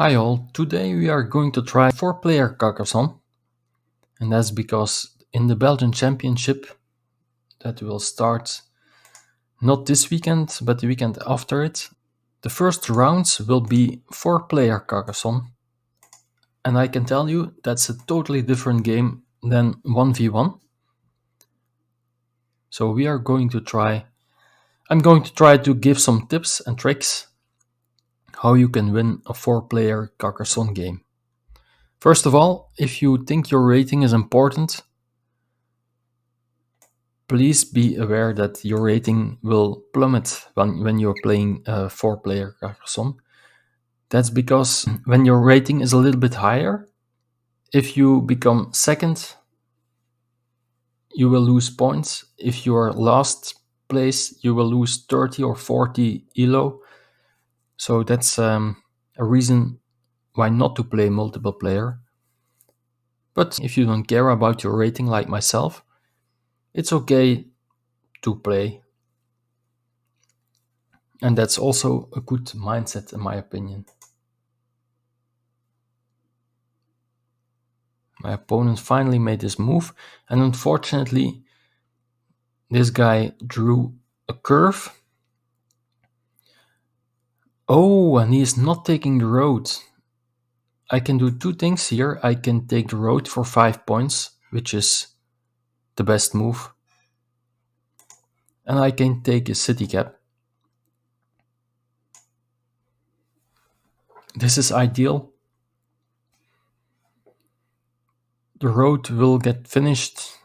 Hi all, today we are going to try 4-player Carcassonne, and that's because in the Belgian Championship that will start not this weekend but the weekend after it, the first rounds will be 4-player Carcassonne, and I can tell you that's a totally different game than 1v1. So I'm going to try to give some tips and tricks how you can win a 4-player Carcassonne game. First of all, if you think your rating is important, please be aware that your rating will plummet when you're playing a 4-player Carcassonne. That's because when your rating is a little bit higher, if you become second, you will lose points. If you are last place, you will lose 30 or 40 elo. So that's a reason why not to play multiple player. But if you don't care about your rating like myself, it's okay to play. And that's also a good mindset in my opinion. My opponent finally made this move, and unfortunately, this guy drew a curve. Oh, and he is not taking the road. I can do two things here. I can take the road for 5 points, which is the best move. And I can take a city cap. This is ideal. The road will get finished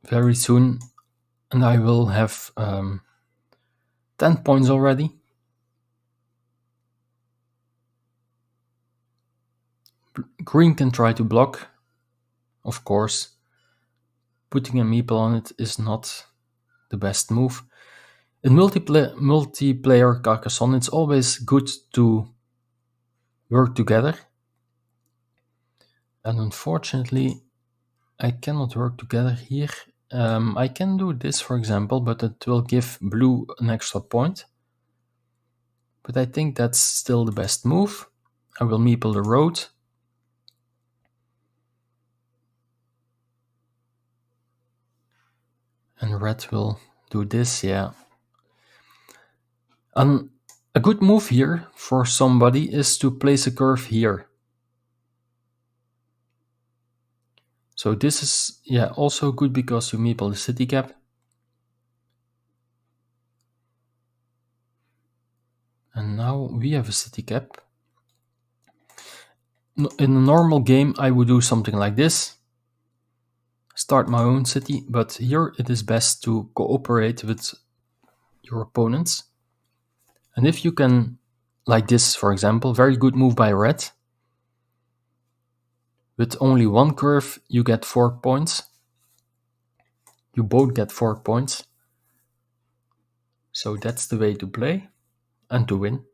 very soon, and I will have 10 points already. Green can try to block, of course. Putting a meeple on it is not the best move. In multiplayer Carcassonne, it's always good to work together. And unfortunately, I cannot work together here. I can do this, for example, but it will give blue an extra point. But I think that's still the best move. I will meeple the road. And red will do this, yeah. And a good move here for somebody is to place a curve here. So this is also good because you meeple the city cap. And now we have a city cap. In a normal game, I would do something like this. Start my own city, but here it is best to cooperate with your opponents. And if you can, like this, for example, very good move by red. With only one curve, you get 4 points. You both get 4 points. So that's the way to play and to win.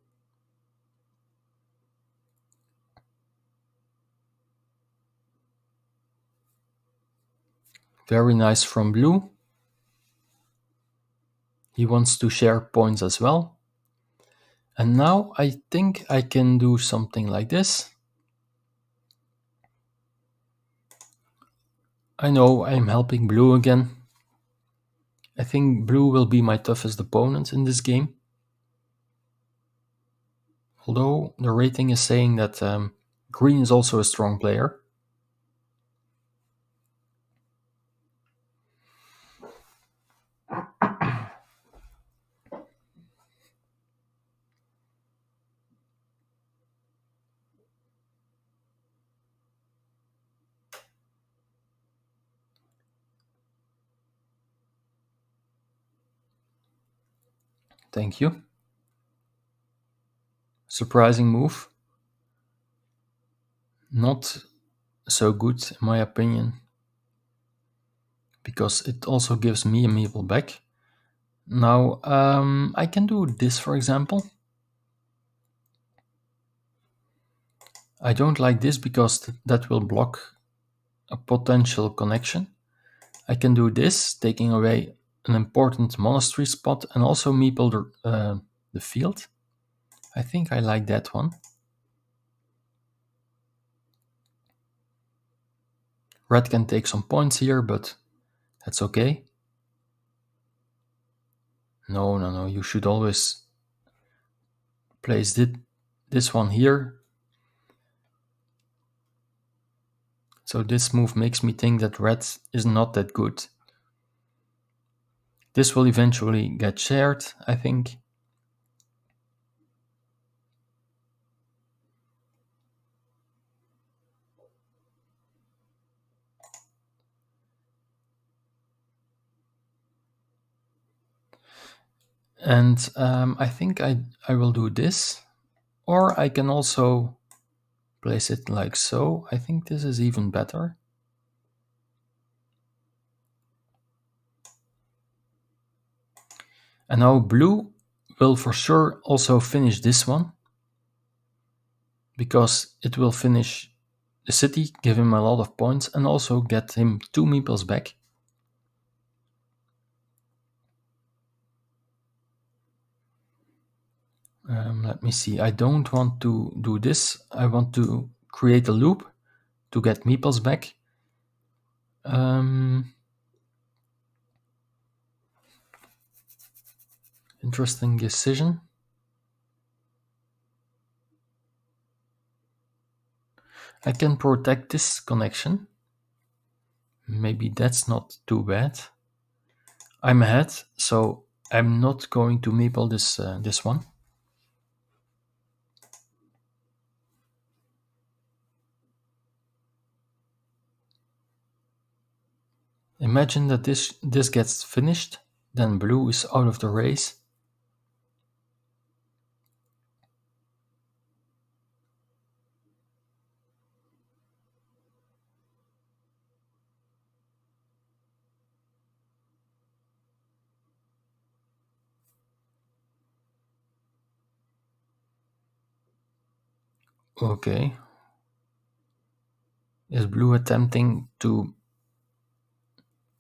Very nice from blue. He wants to share points as well. And now I think I can do something like this. I know I'm helping blue again. I think blue will be my toughest opponent in this game. Although the rating is saying that green is also a strong player. Thank you. Surprising move. Not so good in my opinion. Because it also gives me a meeple back. Now I can do this, for example. I don't like this because that will block a potential connection. I can do this, taking away an important monastery spot and also meeple the field. I think I like that one. Red can take some points here, but that's okay. No, you should always place this one here. So this move makes me think that red is not that good. This will eventually get shared, I think. And I think I will do this. Or I can also place it like so. I think this is even better. And now blue will for sure also finish this one, because it will finish the city, give him a lot of points, and also get him 2 meeples back. Let me see, I don't want to do this. I want to create a loop to get meeples back. Interesting decision. I can protect this connection. Maybe that's not too bad. I'm ahead, so I'm not going to meeple this one. Imagine that this gets finished, then blue is out of the race. Okay. Is blue attempting to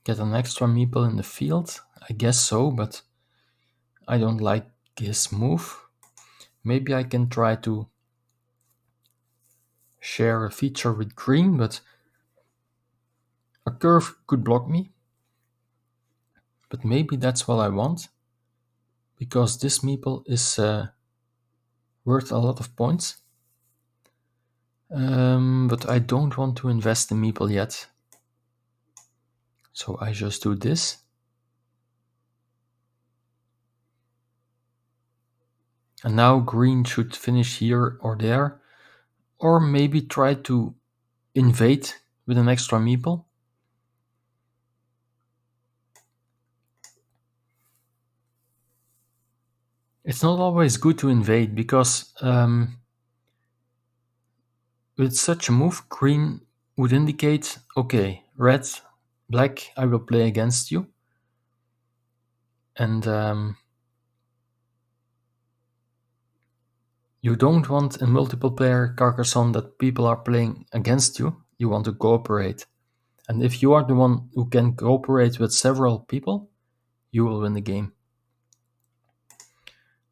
get an extra meeple in the field? I guess so, but I don't like his move. Maybe I can try to share a feature with green, but a curve could block me. But maybe that's what I want, because this meeple is worth a lot of points. But I don't want to invest the meeple yet. So I just do this. And now green should finish here or there, or maybe try to invade with an extra meeple. It's not always good to invade, because with such a move, green would indicate, okay, red, black, I will play against you. And you don't want in multiple player Carcassonne that people are playing against you. You want to cooperate. And if you are the one who can cooperate with several people, you will win the game.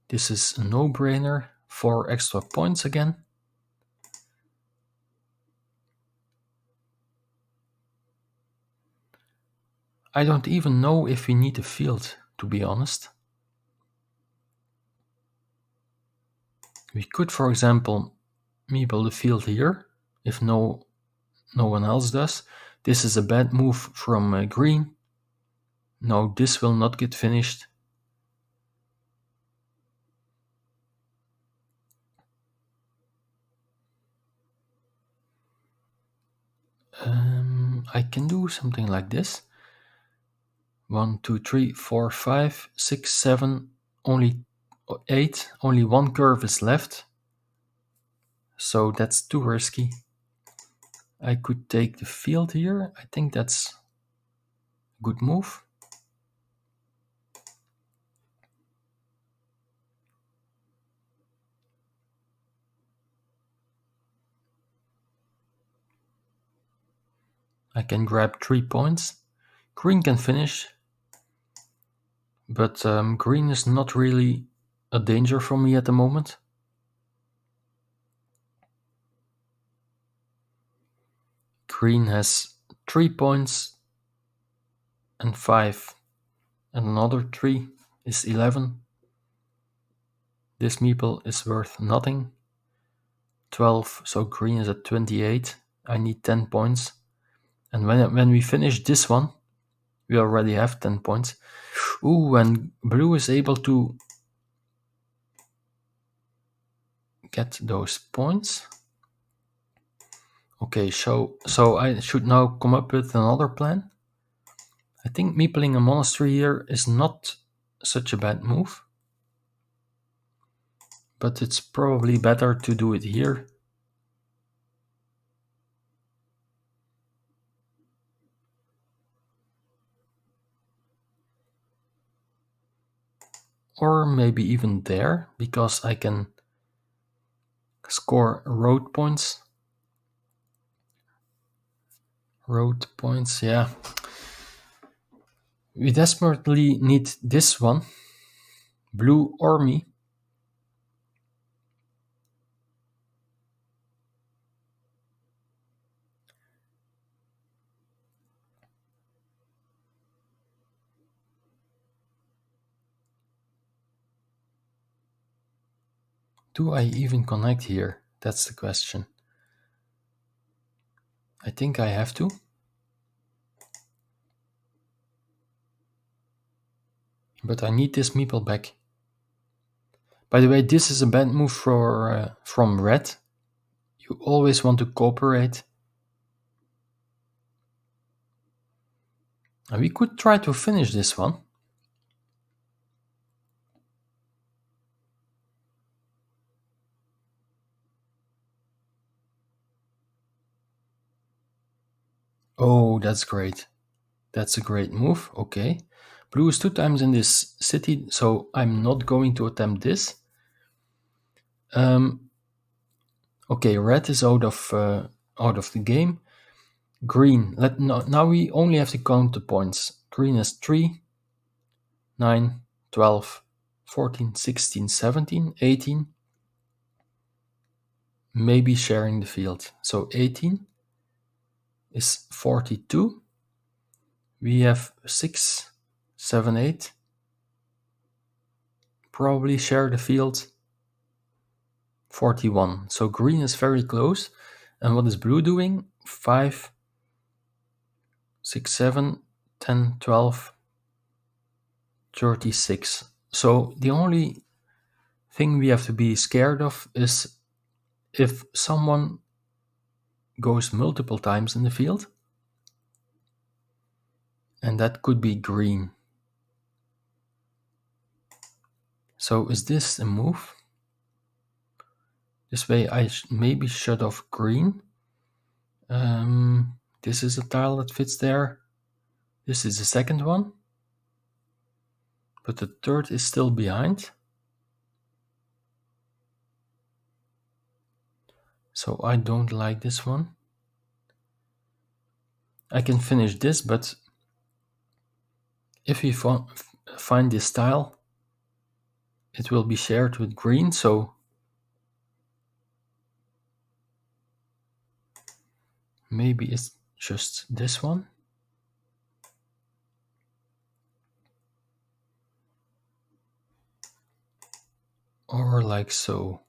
This is a no-brainer. 4 extra points again. I don't even know if we need a field, to be honest. We could, for example, meeple the field here, if no one else does. This is a bad move from green. No, this will not get finished. I can do something like this. 1, 2, 3, 4, 5, 6, 7, only 8. Only one curve is left. So that's too risky. I could take the field here. I think that's a good move. I can grab 3 points. Green can finish, but green is not really a danger for me at the moment. Green has 3 points and 5 and another 3 is 11. This meeple is worth nothing. 12, so green is at 28. I need 10 points. And when we finish this one, we already have 10 points. Ooh, and blue is able to get those points. Okay, so I should now come up with another plan. I think meepling a monastery here is not such a bad move. But it's probably better to do it here. Or maybe even there, because I can score road points. Road points, yeah. We desperately need this one, blue or me. Do I even connect here? That's the question. I think I have to. But I need this meeple back. By the way, this is a bad move from red. You always want to cooperate. And we could try to finish this one. Oh, that's great. That's a great move. Okay. Blue is 2 times in this city, so I'm not going to attempt this. Okay, red is out of the game. Green. Now we only have to count the points. Green is 3, 9, 12, 14, 16, 17, 18. Maybe sharing the field. So 18 is 42. We have 6, 7, 8. Probably share the field. 41. So green is very close. And what is blue doing? 5, 6, 7, 10, 12, 36. So the only thing we have to be scared of is if someone goes multiple times in the field. And that could be green. So is this a move? This way I maybe shut off green. This is a tile that fits there. This is the second one. But the third is still behind. So I don't like this one. I can finish this, but if we find this tile, it will be shared with green, so maybe it's just this one. Or like so.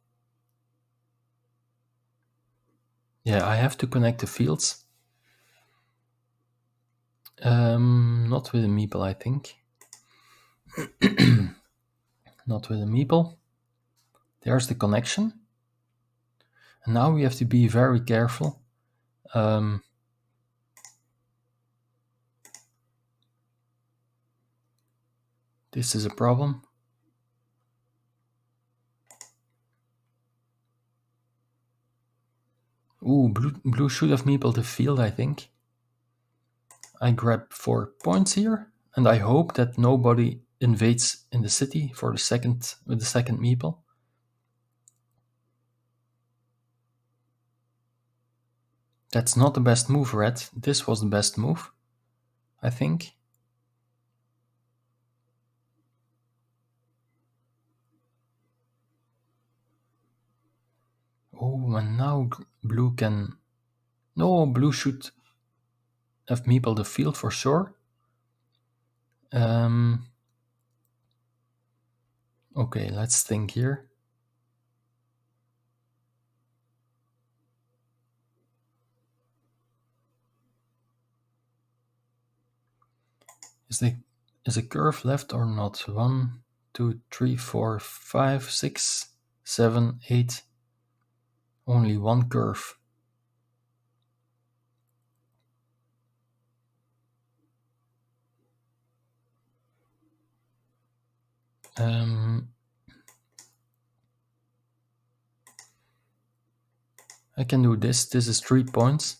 Yeah, I have to connect the fields. Not with a meeple, I think. Not with a meeple. There's the connection. And now we have to be very careful. This is a problem. Ooh, blue should have meepled the field, I think. I grab 4 points here, and I hope that nobody invades in the city for the second with the second meeple. That's not the best move, red. This was the best move, I think. Oh, and now blue can... No, blue should have meeple the field for sure. Okay, let's think here. Is a curve left or not? 1, 2, 3, 4, 5, 6, 7, 8. Only one curve. I can do this. This is 3 points.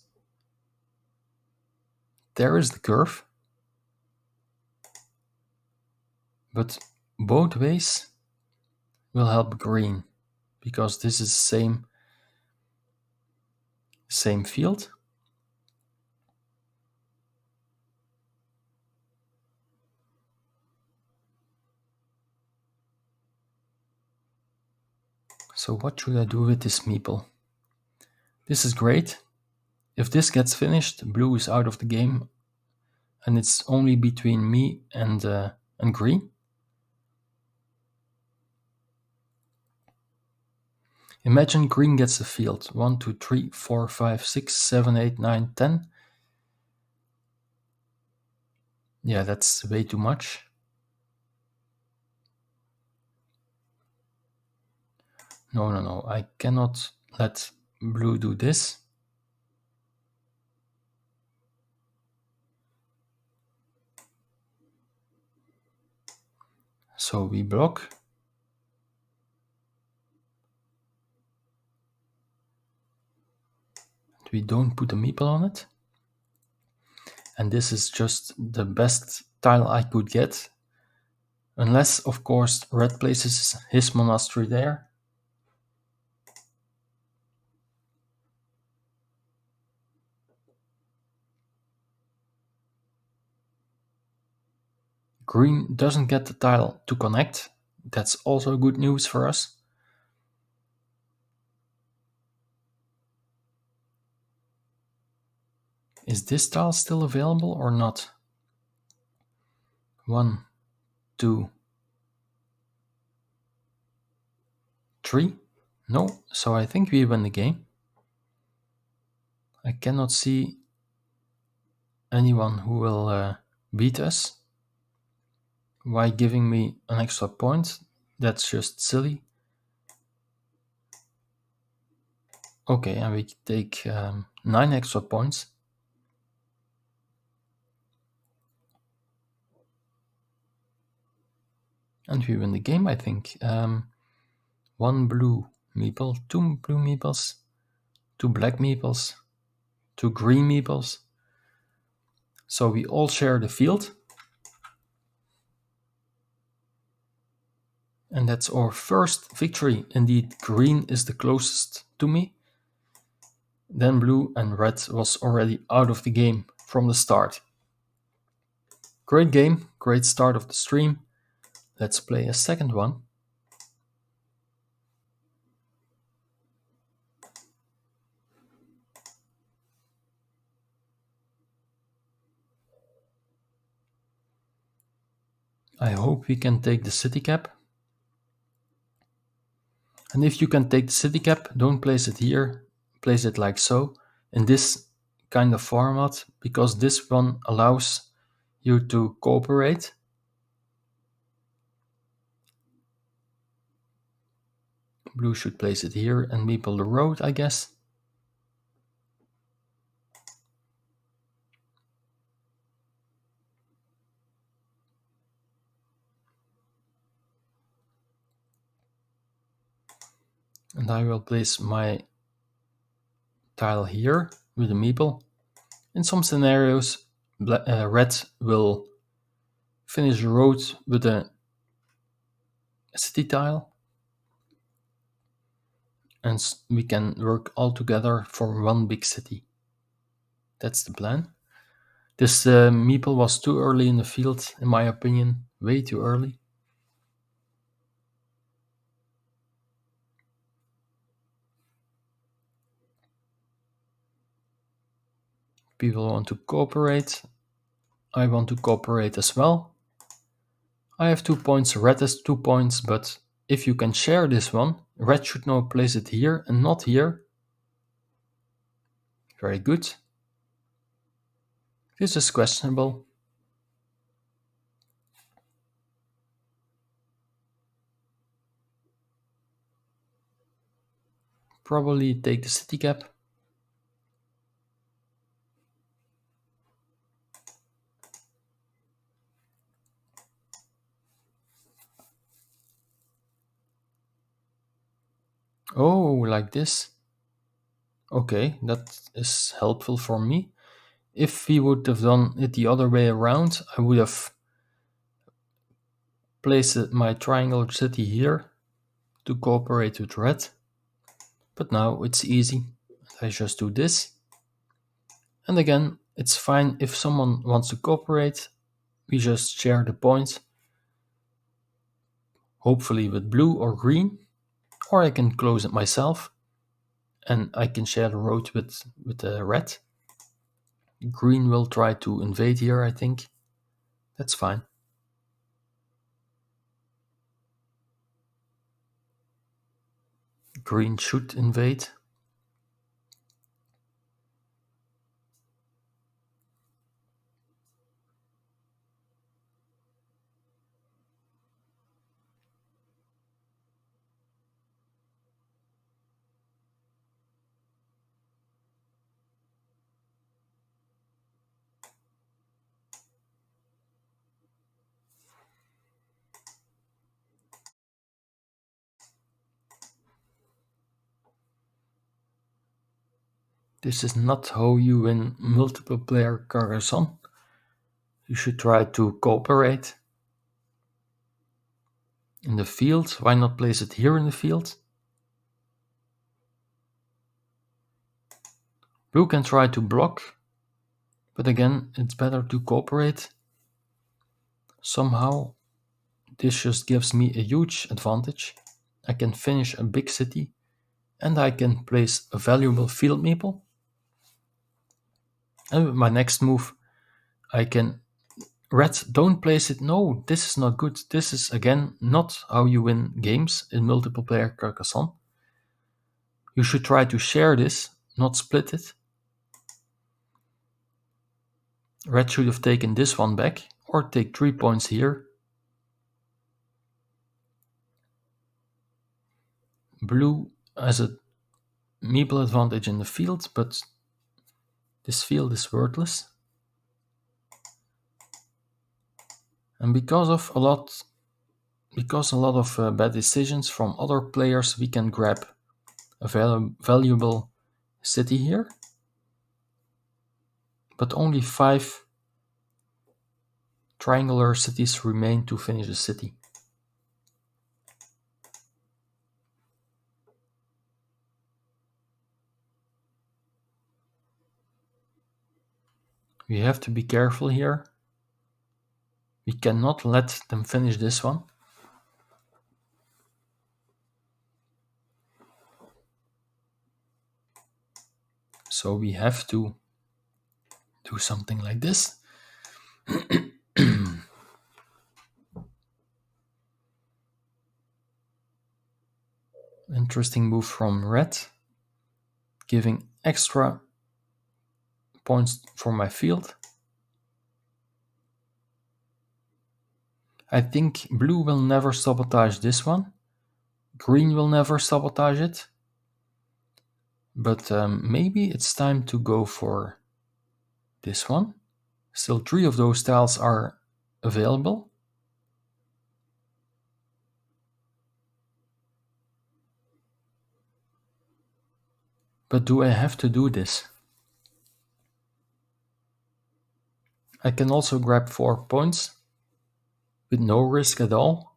There is the curve. But both ways will help green because this is same field. So what should I do with this meeple? This is great. If this gets finished, blue is out of the game and it's only between me and green. Imagine green gets the field. 1, 2, 3, 4, 5, 6, 7, 8, 9, 10. Yeah, that's way too much. No. I cannot let blue do this. So we block. We don't put a meeple on it. And this is just the best tile I could get. Unless, of course, red places his monastery there. Green doesn't get the tile to connect. That's also good news for us. Is this tile still available or not? 1, 2, 3. No, so I think we win the game. I cannot see anyone who will beat us. Why giving me an extra point? That's just silly. Okay, and we take 9 extra points. And we win the game, I think. 1 blue meeple, 2 blue meeples, 2 black meeples, 2 green meeples. So we all share the field. And that's our first victory. Indeed, green is the closest to me. Then blue and red was already out of the game from the start. Great game, great start of the stream. Let's play a second one. I hope we can take the city cap. And if you can take the city cap, don't place it here, place it like so, in this kind of format, because this one allows you to cooperate. Blue should place it here and meeple the road, I guess. And I will place my tile here with a meeple. In some scenarios, red will finish the road with a city tile. And we can work all together for one big city. That's the plan. This meeple was too early in the field, in my opinion. Way too early. People want to cooperate. I want to cooperate as well. I have 2 points, red has 2 points, but if you can share this one, red should now place it here and not here. Very good. This is questionable. Probably take the city cap. Oh, like this. Okay, that is helpful for me. If we would have done it the other way around, I would have placed my triangular city here to cooperate with red. But now it's easy. I just do this. And again, it's fine if someone wants to cooperate. We just share the points, hopefully with blue or green, or I can close it myself and I can share the road with the red. Green will try to invade here, I think. That's fine. Green should invade. This is not how you win multiple player Carcassonne. You should try to cooperate. In the field, why not place it here in the field? Blue can try to block, but again, it's better to cooperate. Somehow, this just gives me a huge advantage. I can finish a big city, and I can place a valuable field meeple. And with my next move, I can... Red, don't place it. No, this is not good. This is, again, not how you win games in multiple player Carcassonne. You should try to share this, not split it. Red should have taken this one back, or take 3 points here. Blue has a meeple advantage in the field, but this field is worthless. And because a lot of bad decisions from other players, we can grab a valuable city here. But only 5 triangular cities remain to finish the city. We have to be careful here. We cannot let them finish this one. So we have to do something like this. Interesting move from red, giving extra points for my field. I think blue will never sabotage this one. Green will never sabotage it. But maybe it's time to go for this one. Still 3 of those tiles are available. But do I have to do this? I can also grab 4 points with no risk at all.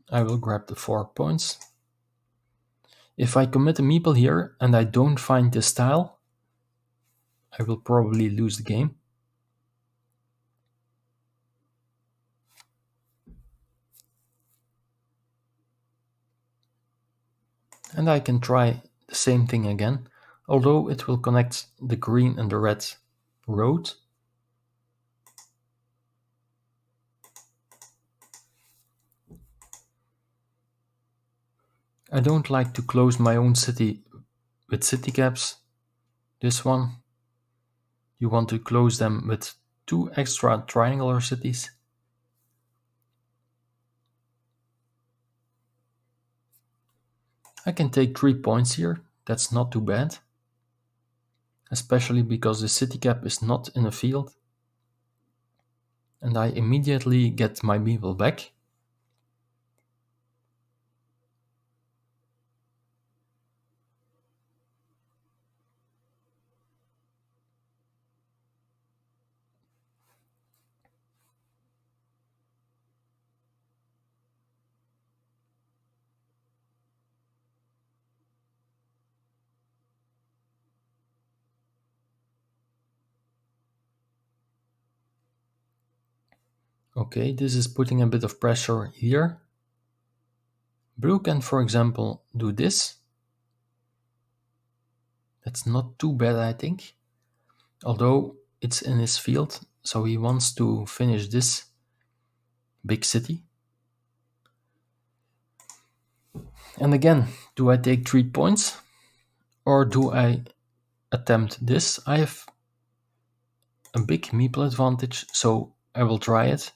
I will grab the 4 points. If I commit a meeple here and I don't find this tile, I will probably lose the game. And I can try the same thing again, although it will connect the green and the red road. I don't like to close my own city with city caps. This one, you want to close them with 2 extra triangular cities. I can take 3 points here, that's not too bad. Especially because the city cap is not in a field. And I immediately get my people back. Okay, this is putting a bit of pressure here. Blue can, for example, do this. That's not too bad, I think. Although it's in his field, so he wants to finish this big city. And again, do I take 3 points? Or do I attempt this? I have a big meeple advantage, so I will try it.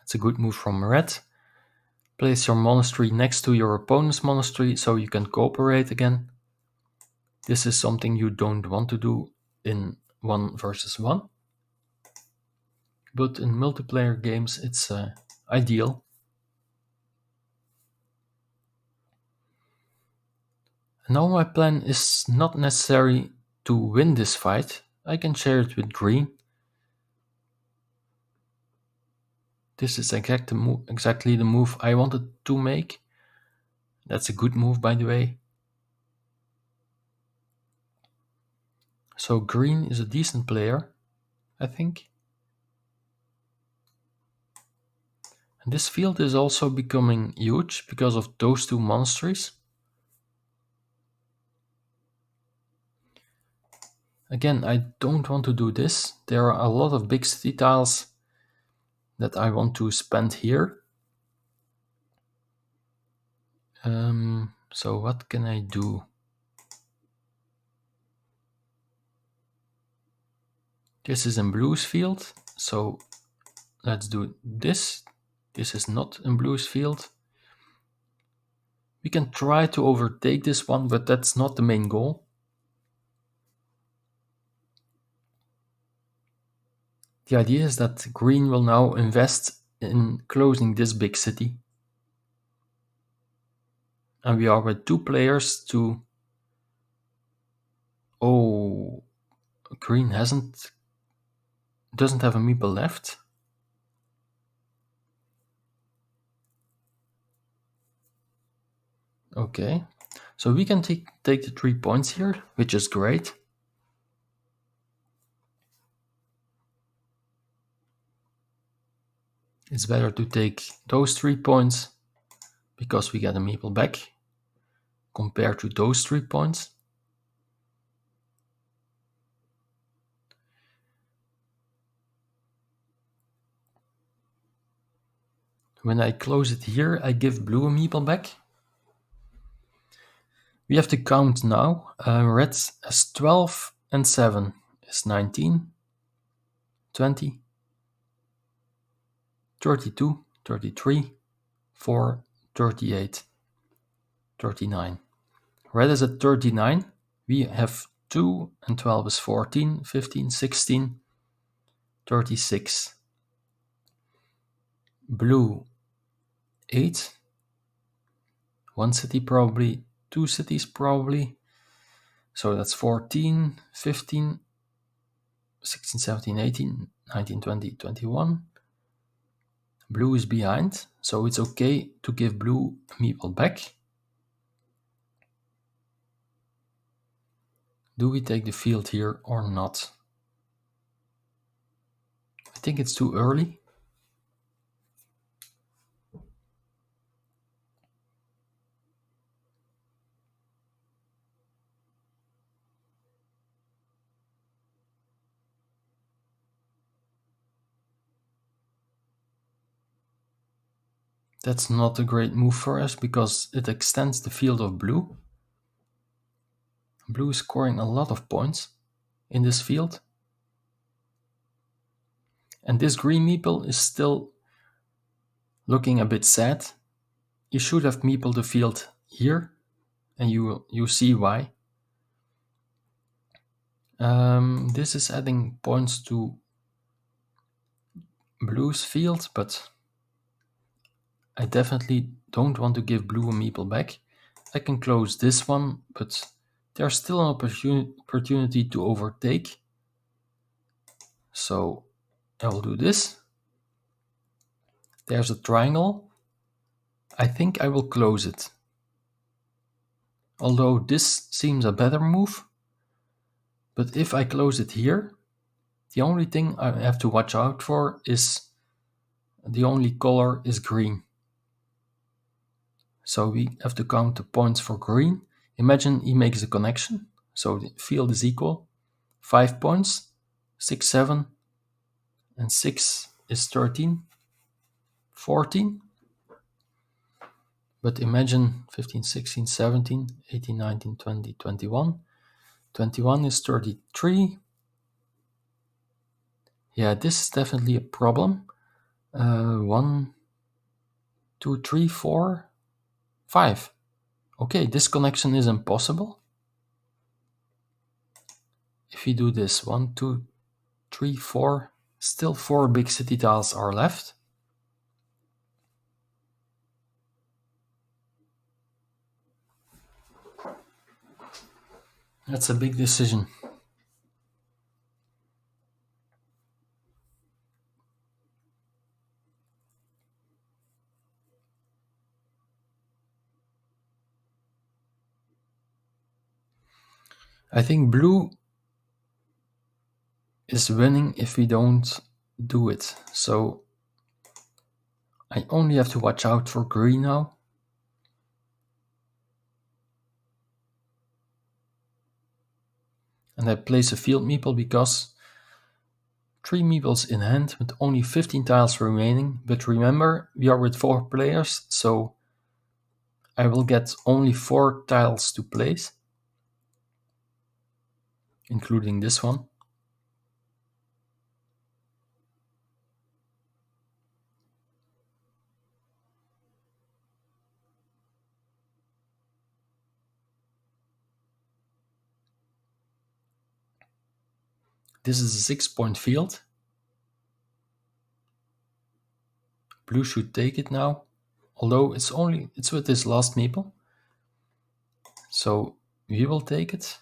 It's a good move from red. Place your monastery next to your opponent's monastery so you can cooperate again. This is something you don't want to do in 1 versus 1. But in multiplayer games it's ideal. Now my plan is not necessary to win this fight. I can share it with green. This is exactly the move I wanted to make. That's a good move, by the way. So green is a decent player, I think. And this field is also becoming huge because of those 2 monasteries. Again, I don't want to do this. There are a lot of big city tiles that I want to spend here. So what can I do? This is in blue's field, so let's do this. This is not in blue's field. We can try to overtake this one, but that's not the main goal. The idea is that green will now invest in closing this big city. And we are with 2 players to... Oh, green doesn't have a meeple left. Okay, so we can take the 3 points here, which is great. It's better to take those 3 points because we get a meeple back compared to those 3 points. When I close it here, I give blue a meeple back. We have to count now. Red has 12 and 7 is 19, 20, 32, 33, 4, 38, 39. Red is at 39. We have 2 and 12 is 14, 15, 16, 36. Blue 8. 1 city probably, 2 cities probably. So that's 14, 15, 16, 17, 18, 19, 20, 21. Blue is behind, so it's okay to give blue a meeple back. Do we take the field here or not? I think it's too early. That's not a great move for us because it extends the field of blue. Blue is scoring a lot of points in this field. And this green meeple is still looking a bit sad. You should have meepled the field here, and you see why. This is adding points to blue's field, but I definitely don't want to give blue a meeple back. I can close this one, but there's still an opportunity to overtake. So I will do this. There's a triangle. I think I will close it. Although this seems a better move. But if I close it here, the only thing I have to watch out for is the only color is green. So we have to count the points for green. Imagine he makes a connection. So the field is equal. 5 points, 6, 7, and 6 is 13, 14. But imagine 15, 16, 17, 18, 19, 20, 21. 21 is 33. Yeah, this is definitely a problem. 1, 2, 3, 4, 5. Okay, this connection is impossible. If we do this, 1, 2, 3, 4, still 4 big city tiles are left. That's a big decision. I think blue is winning if we don't do it. So I only have to watch out for green now. And I place a field meeple because 3 meeples in hand with only 15 tiles remaining. But remember, we are with 4 players, so I will get only 4 tiles to place, including this one. This is a 6-point field. Blue should take it now, although it's with this last meeple. So we will take it.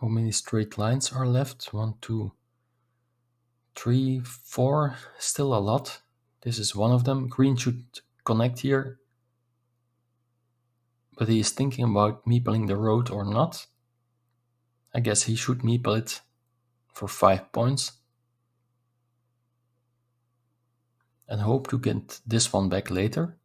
How many straight lines are left? 1, 2, 3, 4. Still a lot. This is one of them. Green should connect here. But he is thinking about meepling the road or not. I guess he should meeple it for 5 points. And hope to get this one back later.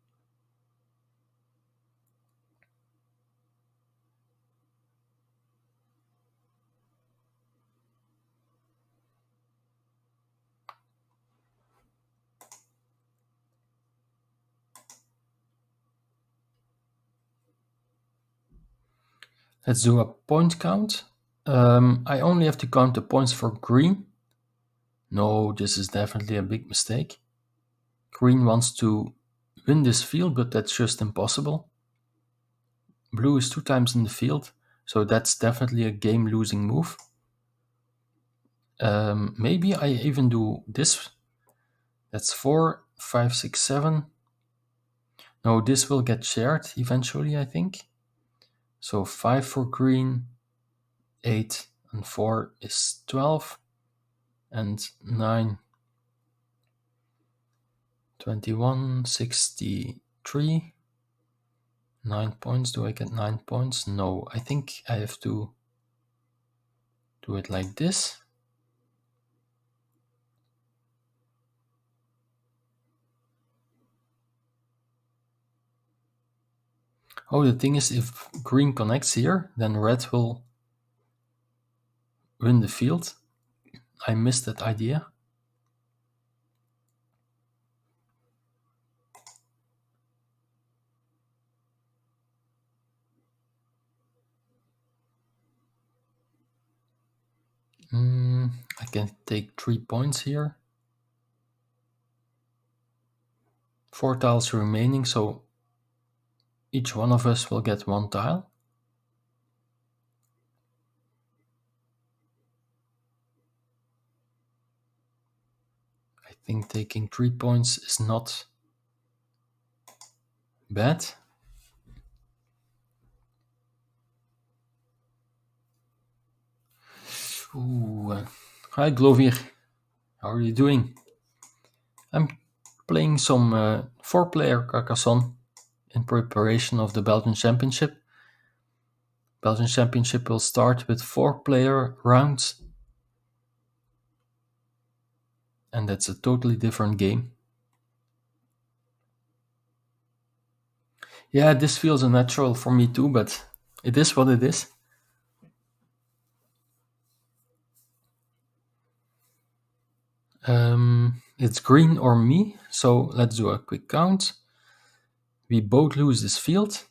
Let's do a point count. I only have to count the points for green. No, this is definitely a big mistake. Green wants to win this field, but that's just impossible. Blue is 2 times in the field, so that's definitely a game-losing move. Maybe I even do this. That's 4. 5, 6, 7. No, this will get shared eventually, I think. So 5 for green, 8 and 4 is 12, and 9, 21, 63. 9 points. Do I get 9 points? No, I think I have to do it like this. Oh, the thing is, if green connects here, then red will win the field. I missed that idea. I can take 3 points here. 4 tiles remaining, so each one of us will get 1 tile. I think taking 3 points is not bad. Ooh, hi Glovir, how are you doing? I'm playing some 4-player Carcassonne in preparation of the Belgian Championship. Belgian Championship will start with 4-player rounds, and that's a totally different game. Yeah, this feels unnatural for me too, but it is what it is. It's green or me, so let's do a quick count. We both lose this field.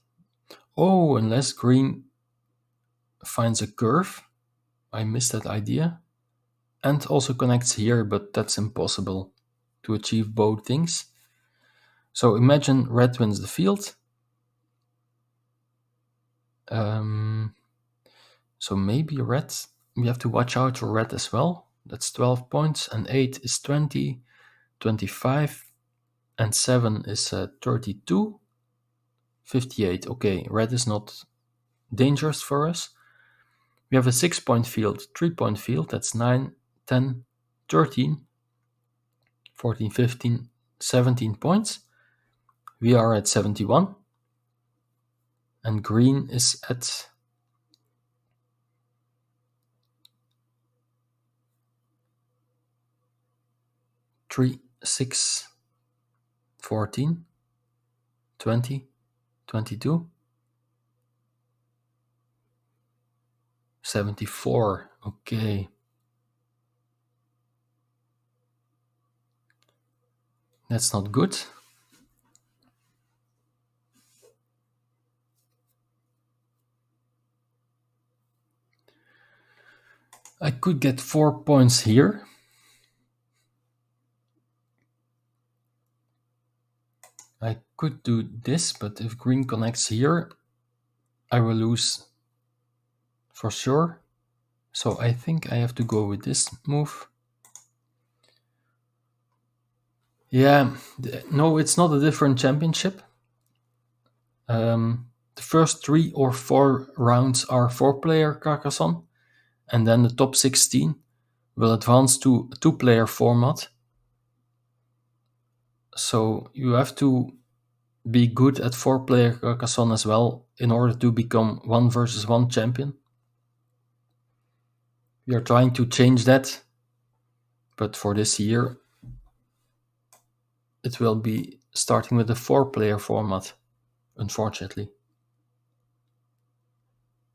Oh, unless green finds a curve. I missed that idea. And also connects here, but that's impossible to achieve both things. So imagine red wins the field. So maybe red, we have to watch out for red as well. That's 12 points, and 8 is 20, 25, and 7 is 32, 58. Okay, red is not dangerous for us. We have a 6-point field, 3-point field, that's 9, 10, 13, 14, 15, 17 points. We are at 71, and green is at 3, 6, 14, 20, 22, 74. Okay. That's not good. I could get 4 points here. I could do this, but if green connects here, I will lose for sure. So I think I have to go with this move. Yeah, no, it's not a different championship. The first 3 or 4 rounds are 4-player Carcassonne, and then the top 16 will advance to a 2-player format. So you have to be good at 4-player Carcassonne as well in order to become 1 versus 1 champion. We are trying to change that, but for this year it will be starting with a 4-player format, unfortunately.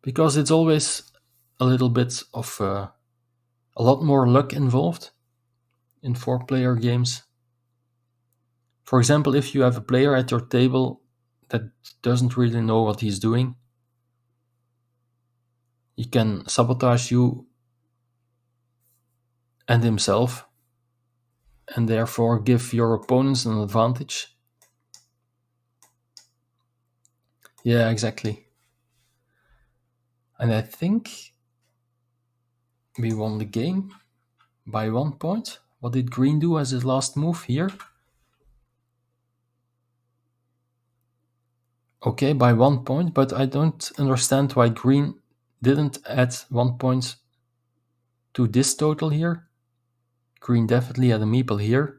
Because it's always a little bit of a lot more luck involved in 4-player games. For example, if you have a player at your table that doesn't really know what he's doing, he can sabotage you and himself, and therefore give your opponents an advantage. Yeah, exactly. And I think we won the game by 1 point. What did green do as his last move here? Okay, by 1 point, but I don't understand why green didn't add 1 point to this total here. Green definitely had a meeple here.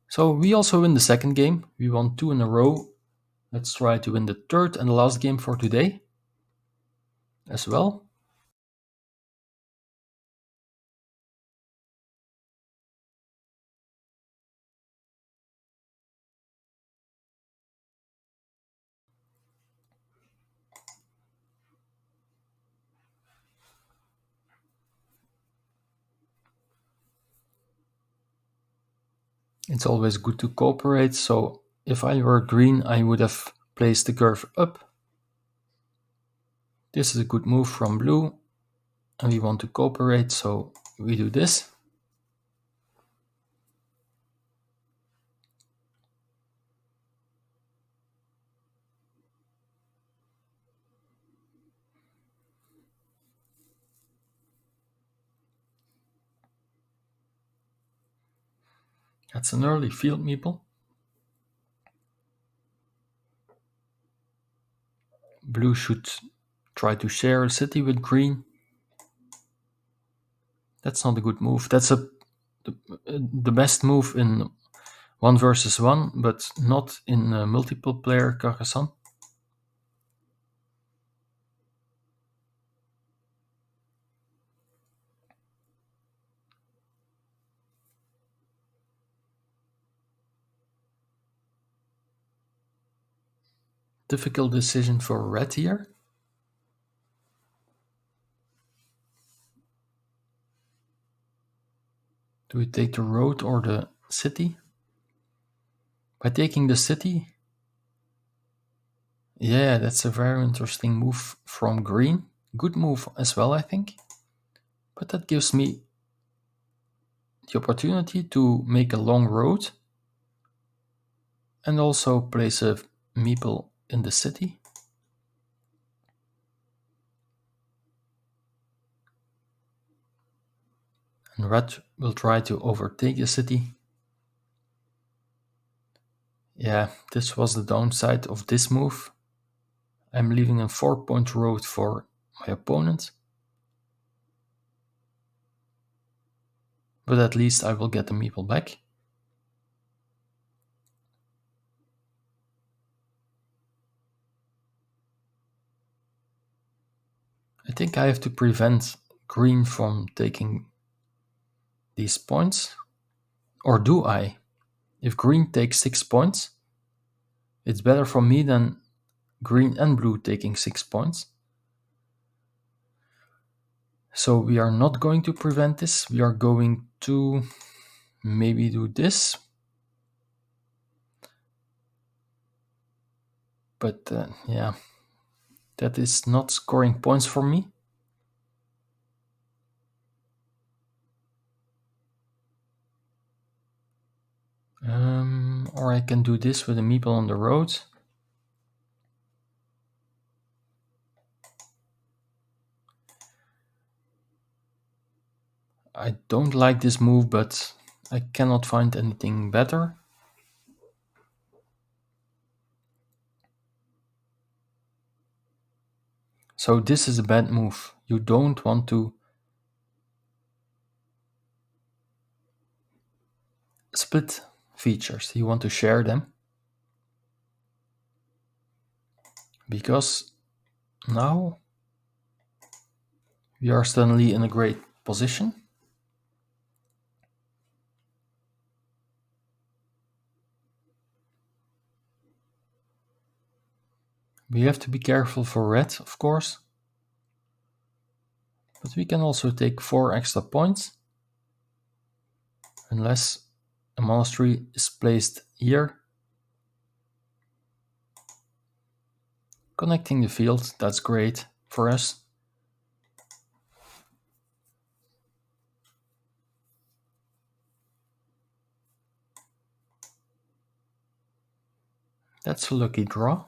So we also win the second game. We won 2 in a row. Let's try to win the third and the last game for today as well. It's always good to cooperate, so if I were green, I would have placed the curve up. This is a good move from blue, and we want to cooperate, so we do this. That's an early field meeple. Blue should try to share a city with green. That's not a good move. That's the best move in 1 versus 1, but not in multiple player Carcassonne. Difficult decision for red here. Do we take the road or the city? By taking the city, yeah, that's a very interesting move from green. Good move as well, I think. But that gives me the opportunity to make a long road and also place a meeple in the city. And red will try to overtake the city. Yeah, this was the downside of this move. I'm leaving a 4-point road for my opponent. But at least I will get the meeple back. I think I have to prevent green from taking these points. Or do I? If green takes 6 points, it's better for me than green and blue taking 6 points. So we are not going to prevent this. We are going to maybe do this. But yeah, that is not scoring points for me. Or I can do this with a meeple on the road. I don't like this move, but I cannot find anything better. So this is a bad move. You don't want to split features. You want to share them. Because now we are suddenly in a great position. We have to be careful for red, of course. But we can also take 4 extra points. Unless a monastery is placed here. Connecting the field, that's great for us. That's a lucky draw.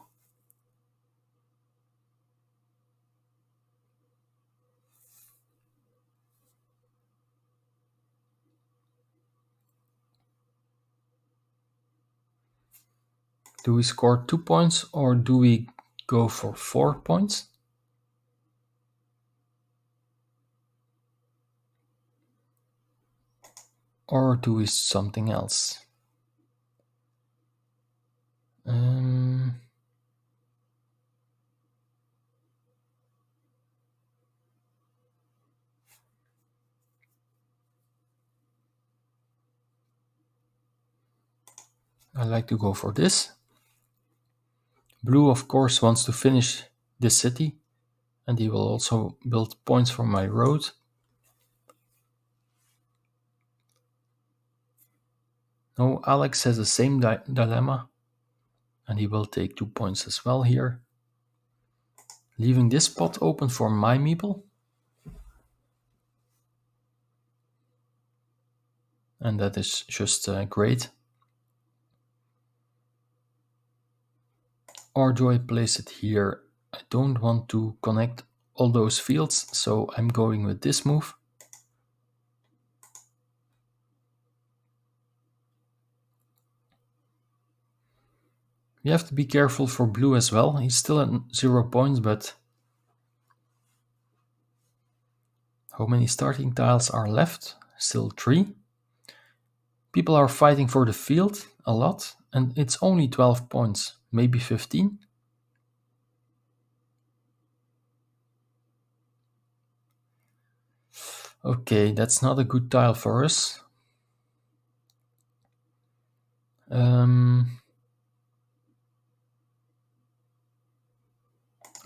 Do we score 2 points or do we go for 4 points? Or do we something else? I like to go for this. Blue, of course, wants to finish this city, and he will also build points for my road. No, Alex has the same dilemma, and he will take 2 points as well here. Leaving this spot open for my meeple. And that is just great. Or do I place it here? I don't want to connect all those fields, so I'm going with this move. We have to be careful for blue as well. He's still at 0 points, but how many starting tiles are left? Still 3. People are fighting for the field a lot, and it's only 12 points, maybe 15. Okay, that's not a good tile for us.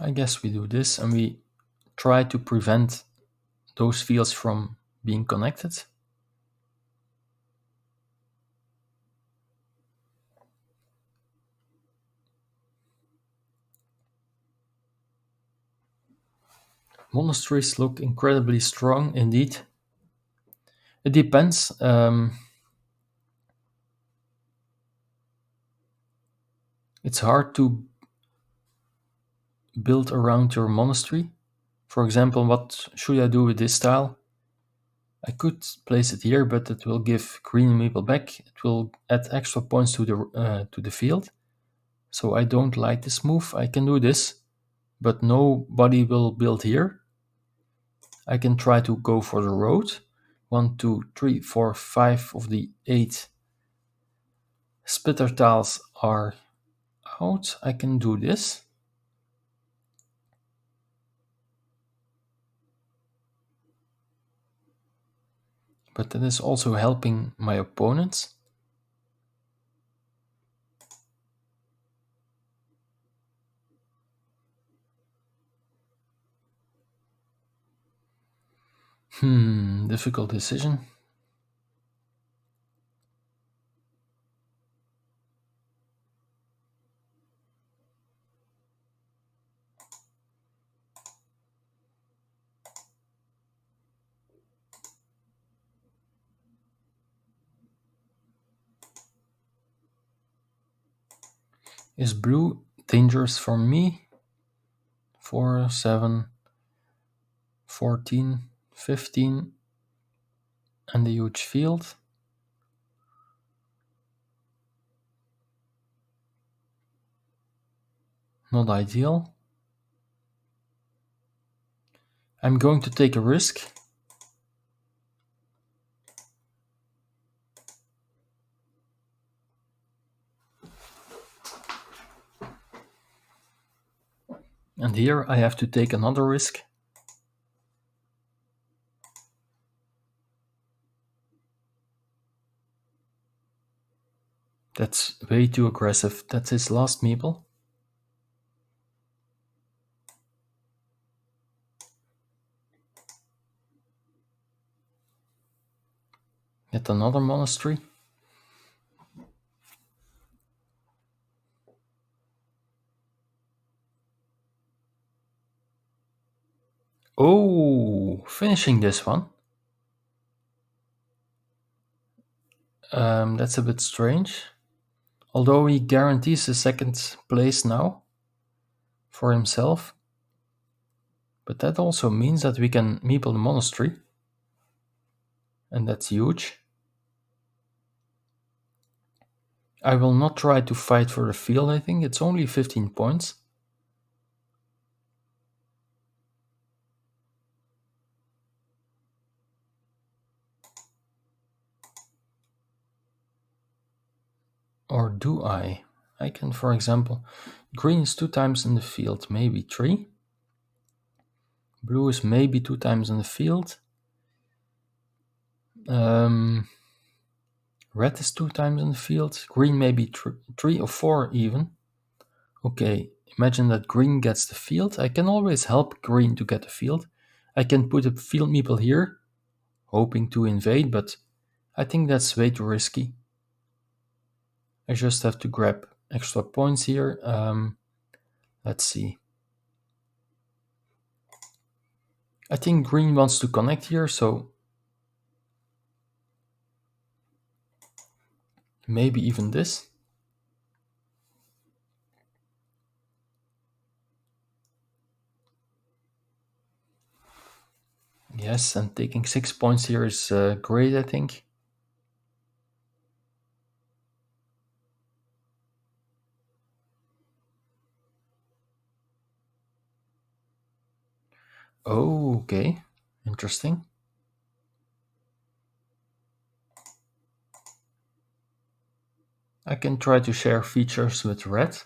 I guess we do this and we try to prevent those fields from being connected. Monasteries look incredibly strong indeed. It depends. It's hard to build around your monastery. For example, what should I do with this tile? I could place it here, but it will give green meeple back. It will add extra points to the field. So I don't like this move. I can do this, but nobody will build here. I can try to go for the road. 1, 2, 3, 4, 5 of the 8 splitter tiles are out. I can do this. But that is also helping my opponents. Difficult decision. Is blue dangerous for me? 4, 7, 14, 15, and a huge field. Not ideal. I'm going to take a risk. And here I have to take another risk. That's way too aggressive. That's his last meeple. Yet another monastery. Oh, finishing this one. That's a bit strange. Although he guarantees a second place now for himself. But that also means that we can meeple the monastery. And that's huge. I will not try to fight for the field, I think. It's only 15 points. Or do I? I can, for example, green is 2 times in the field, maybe 3. Blue is maybe 2 times in the field. Red is 2 times in the field. Green maybe 3 or 4 even. Okay, imagine that green gets the field. I can always help green to get the field. I can put a field meeple here, hoping to invade, but I think that's way too risky. I just have to grab extra points here. Let's see. I think green wants to connect here, so maybe even this. Yes, and taking 6 points here is great, I think. Oh, okay. Interesting. I can try to share features with red,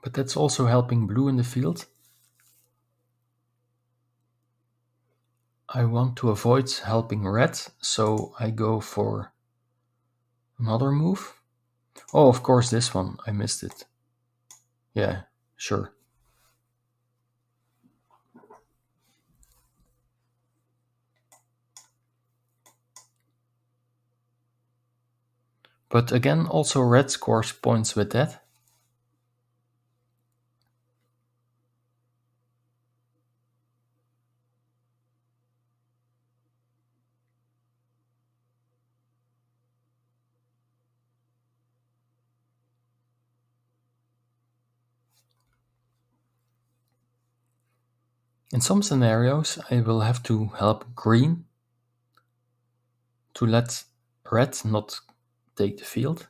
but that's also helping blue in the field. I want to avoid helping red, so I go for another move. Oh, of course, this one. I missed it. Yeah, sure. But again, also red scores points with that. In some scenarios, I will have to help green to let red not take the field.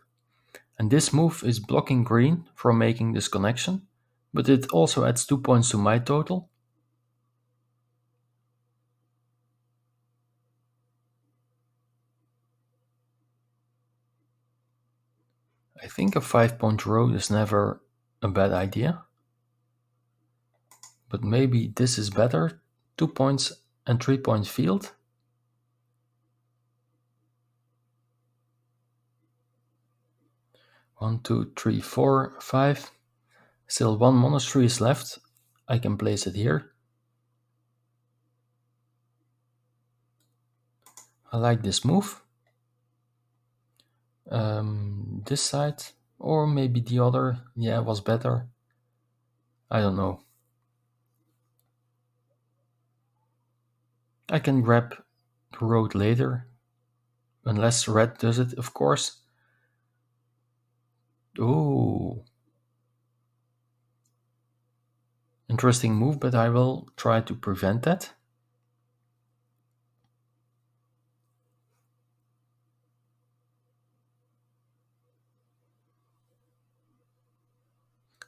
And this move is blocking green from making this connection, but it also adds 2 points to my total. I think a 5-point road is never a bad idea. But maybe this is better. 2 points and 3-point field. One, two, three, four, 5. Still 1 monastery is left. I can place it here. I like this move. This side, or maybe the other, yeah, was better. I don't know. I can grab the road later, unless red does it, of course. Oh, interesting move, but I will try to prevent that.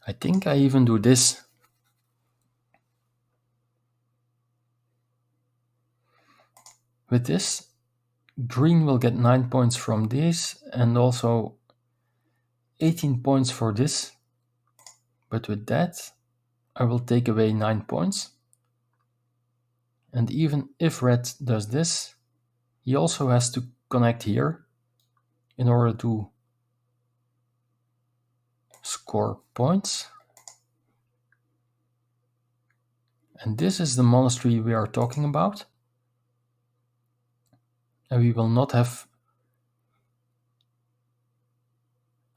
I think I even do this. With this, green will get 9 points from this and also 18 points for this. But with that, I will take away 9 points. And even if red does this, he also has to connect here in order to score points. And this is the monastery we are talking about. And we will not have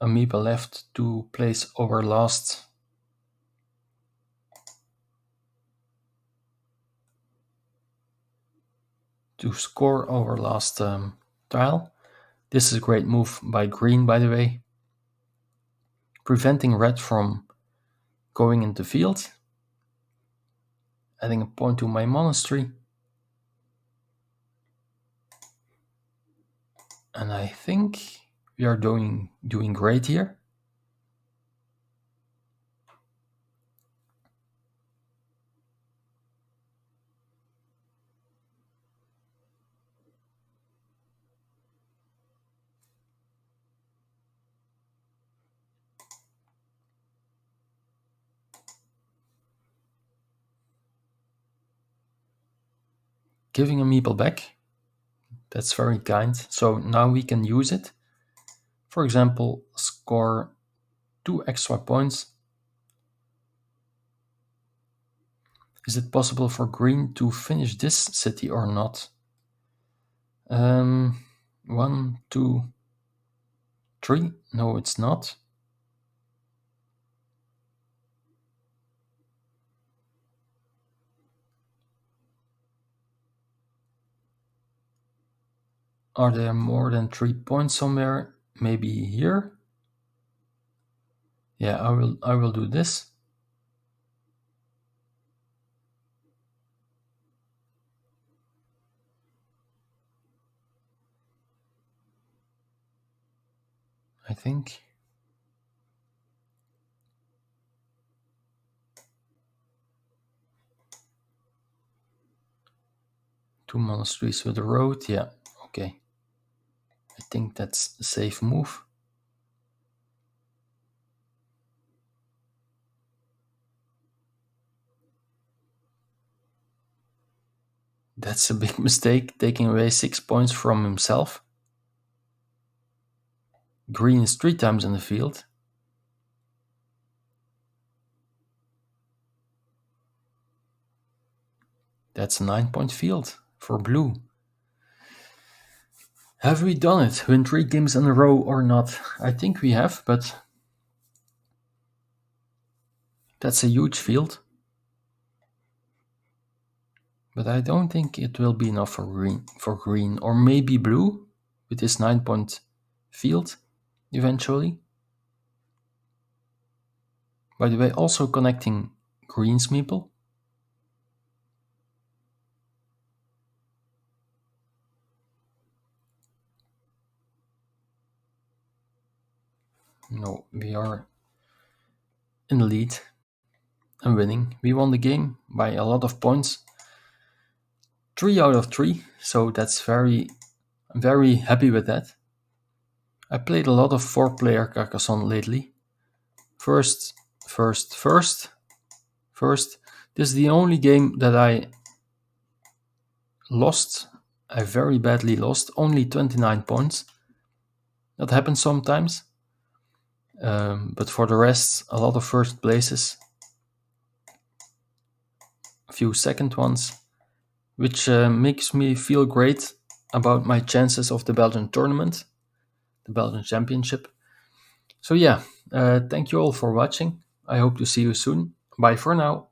a meeple left to place our last to score our last tile. This is a great move by green, by the way, preventing red from going into field, adding a point to my monastery. And I think We are doing great here. Giving a meeple back. That's very kind. So now we can use it. For example, score 2 extra points. Is it possible for green to finish this city or not? 1, 2, 3. No, it's not. Are there more than 3 points somewhere? Maybe here? Yeah, I will do this. I think. 2 monasteries with a road. Yeah, okay. I think that's a safe move. That's a big mistake, taking away 6 points from himself. Green is 3 times in the field. That's a 9-point field for blue. Have we done it? Win 3 games in a row or not? I think we have, but that's a huge field. But I don't think it will be enough for green, or maybe blue with this 9-point field eventually. By the way, also connecting green's meeple. No, we are in the lead and winning. We won the game by a lot of points. 3 out of 3, so that's I'm very happy with that. I played a lot of 4-player Carcassonne lately. First. This is the only game that I lost. I very badly lost, only 29 points. That happens sometimes. But for the rest, a lot of first places, a few second ones, which makes me feel great about my chances of the Belgian tournament, the Belgian Championship. So yeah, thank you all for watching. I hope to see you soon. Bye for now.